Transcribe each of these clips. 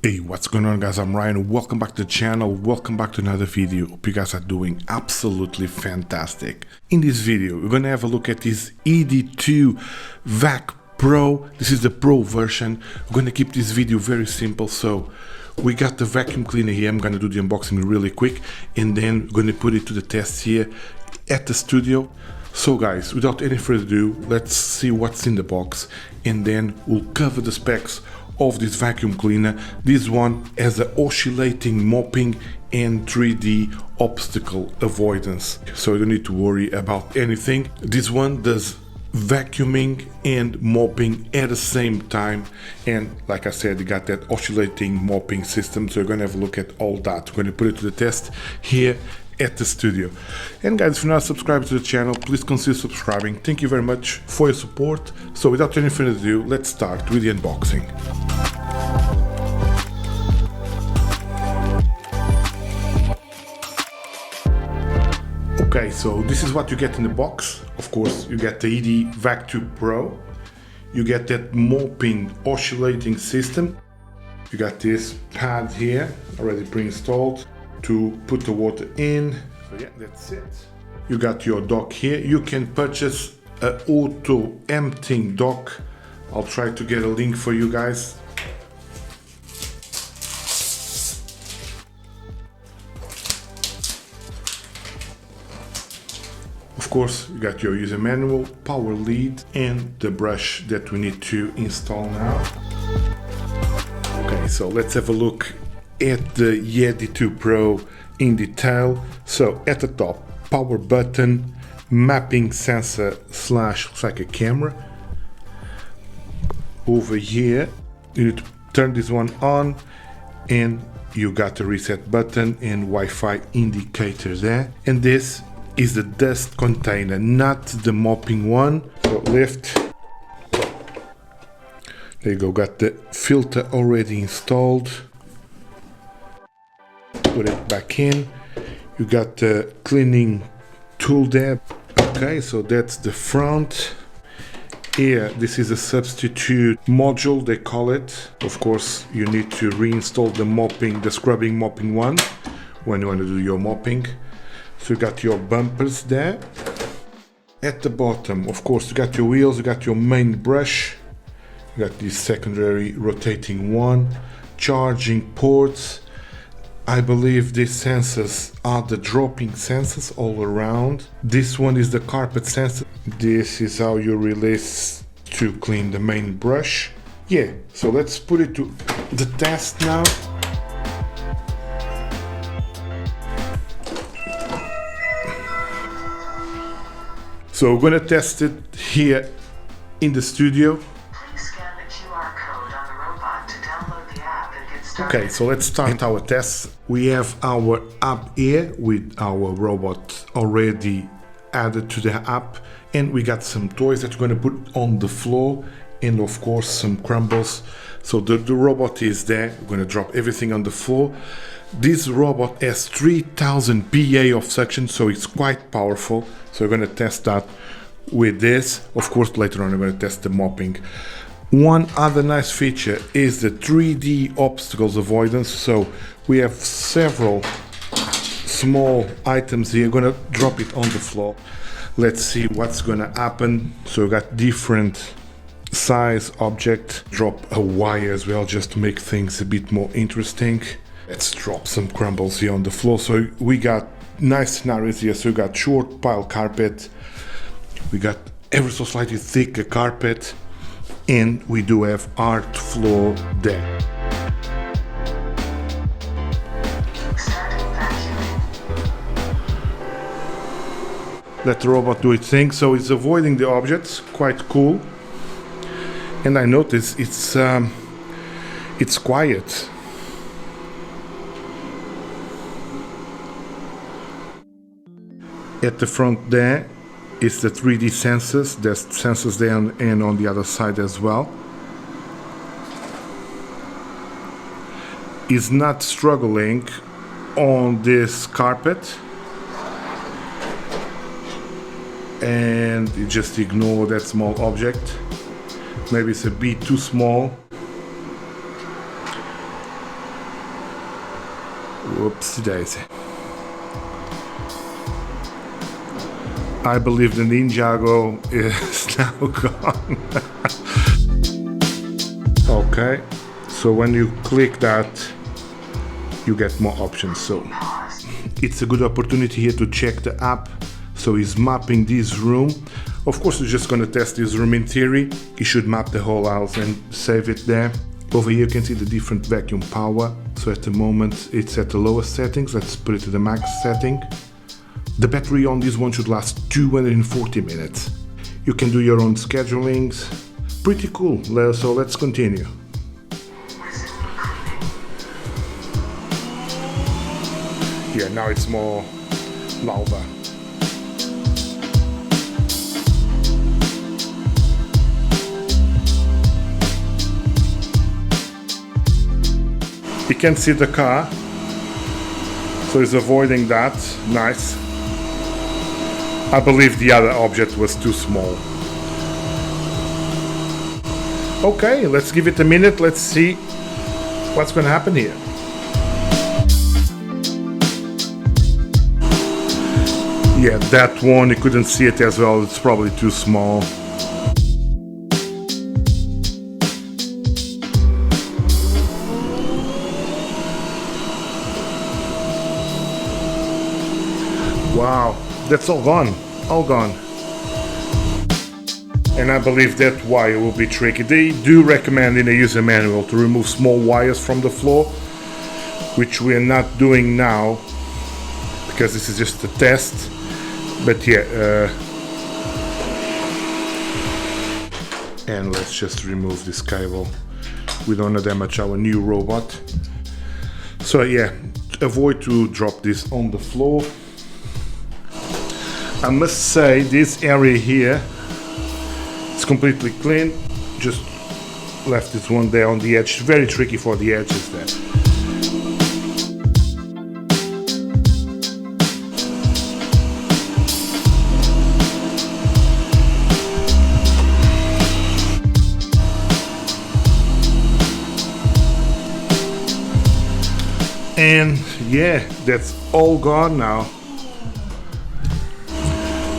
Hey, what's going on, guys? I'm Ryan. Welcome back to the channel. Welcome back to another video. Hope you guys are doing absolutely fantastic. In this video, we're going to have a look at this YEEDI VAC Pro. This is the Pro version. We're going to keep this video very simple. So we got the vacuum cleaner here. I'm going to do the unboxing really quick, and then we're going to put it to the test here at the studio. So guys, without any further ado, let's see what's in the box, and then we'll cover the specs of this vacuum cleaner. This one has an oscillating mopping and 3D obstacle avoidance, so you don't need to worry about anything. This one does vacuuming and mopping at the same time, and like I said, you got that oscillating mopping system, so you're gonna have a look at all that. We're gonna put it to the test here at the studio. And guys, if you're not subscribed to the channel, please consider subscribing. Thank you very much for your support. So without any further ado, let's start with the unboxing. Okay, so this is what you get in the box. Of course, you get the YEEDI VAC 2 Pro. You get that mopping oscillating system. You got this pad here already pre-installed to put the water in. So yeah, that's it. You got your dock here. You can purchase an auto emptying dock. I'll try to get a link for you guys. Of course, you got your user manual, power lead, and the brush that we need to install now. Okay, so let's have a look at the YEEDI 2 Pro in detail. So at the top, power button, mapping sensor slash looks like a camera. Over here, you need to turn this one on, and you got the reset button and Wi-Fi indicator there. And this is the dust container, not the mopping one. So lift. There you go, got the filter already installed. Put it back in. You got the cleaning tool there. Okay, so that's the front. Here, this is a substitute module, they call it. Of course, you need to reinstall the mopping, the scrubbing mopping one when you want to do your mopping. So you got your bumpers there. At the bottom, of course, you got your wheels, you got your main brush. You got this secondary rotating one, charging ports. I believe these sensors are the dropping sensors all around. This one is the carpet sensor. This is how you release to clean the main brush. Yeah, so let's put it to the test now. So we're gonna test it here in the studio. Please scan the QR code on the robot to download the app and get started. Okay, so let's start our test. We have our app here with our robot already added to the app, and we got some toys that we're going to put on the floor, and of course some crumbles. So the robot is there. We're going to drop everything on the floor. This robot has 3000 PA of suction, so it's quite powerful. So we're going to test that with this. Of course, later on we're going to test the mopping. One other nice feature is the 3D obstacles avoidance. So we have several small items here. We're going to drop it on the floor. Let's see what's going to happen. So we got different size object. Drop a wire as well, just to make things a bit more interesting. Let's drop some crumbles here on the floor. So we got nice scenarios here. So we got short pile carpet. We got ever so slightly thicker carpet. And we do have art floor there. Let the robot do its thing. So it's avoiding the objects, quite cool. And I notice it's quiet. At the front there is the 3D sensors. There's sensors there and on the other side as well. Is not struggling on this carpet. And you just ignore that small object. Maybe it's a bit too small. Whoopsie daisy. I believe the Ninjago is now gone. Okay, so when you click that, you get more options. So it's a good opportunity here to check the app. So he's mapping this room. Of course, we're just gonna test this room in theory. He should map the whole house and save it there. Over here you can see the different vacuum power. So at the moment it's at the lowest settings. Let's put it to the max setting. The battery on this one should last 240 minutes. You can do your own schedulings. Pretty cool. So let's continue. Yeah, now it's more louder. You can see the car, so he's avoiding that. Nice. I believe the other object was too small. Okay, let's give it a minute. Let's see what's going to happen here. Yeah, that one, you couldn't see it as well. It's probably too small. Wow, that's all gone, all gone. And I believe that wire will be tricky. They do recommend in the user manual to remove small wires from the floor, which we are not doing now because this is just a test. But yeah, and let's just remove this cable. We don't want to damage our new robot. So yeah, avoid to drop this on the floor. I must say this area here is completely clean. Just left this one there on the edge. Very tricky for the edges there. And yeah, that's all gone now.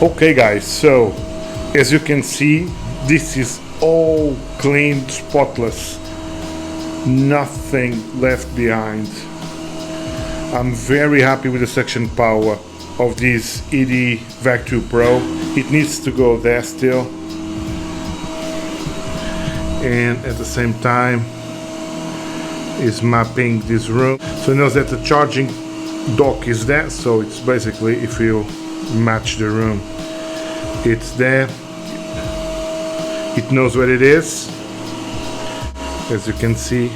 Okay guys, so as you can see, this is all clean, spotless, nothing left behind. I'm very happy with the suction power of this YEEDI VAC 2 Pro. It needs to go there still, and at the same time is mapping this room. So it knows that the charging dock is there, so it's basically, if you match the room, it's there. It knows where it is, as you can see.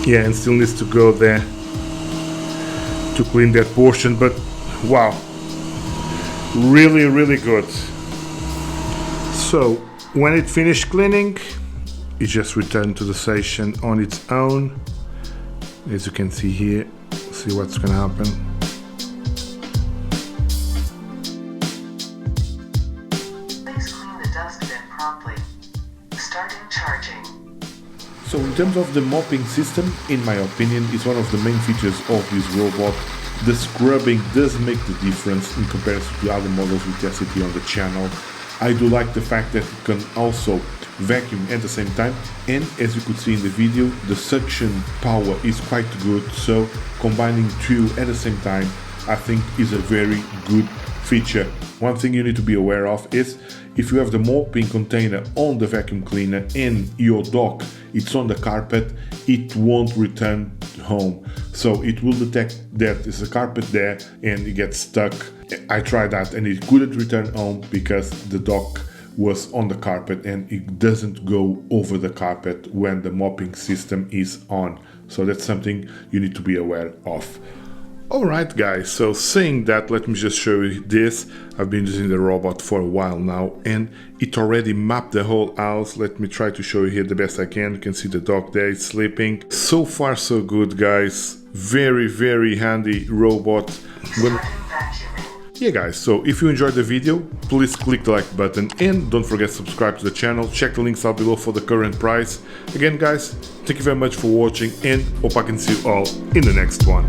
Yeah, and still needs to go there to clean that portion, but wow, really good. So when it finished cleaning, it just returned to the station on its own. As you can see here, see what's gonna happen. Please clean the dustbin promptly. Starting charging. So in terms of the mopping system, in my opinion, is one of the main features of this robot. The scrubbing does make the difference in comparison to other models we tested here on the channel. I do like the fact that it can also vacuum at the same time, and as you could see in the video, the suction power is quite good, so combining two at the same time I think is a very good feature. One thing you need to be aware of is if you have the mopping container on the vacuum cleaner and your dock it's on the carpet, it won't return home, so it will detect that there's a carpet there and it gets stuck. I tried that and it couldn't return home because the dock was on the carpet and it doesn't go over the carpet when the mopping system is on. So that's something you need to be aware of. Alright guys, so saying that, let me just show you this. I've been using the robot for a while now and it already mapped the whole house. Let me try to show you here the best I can. You can see the dog there, it's sleeping. So far so good guys. Very handy robot. Yeah guys, so if you enjoyed the video, please click the like button and don't forget to subscribe to the channel. Check the links out below for the current price. Again guys, thank you very much for watching and hope I can see you all in the next one.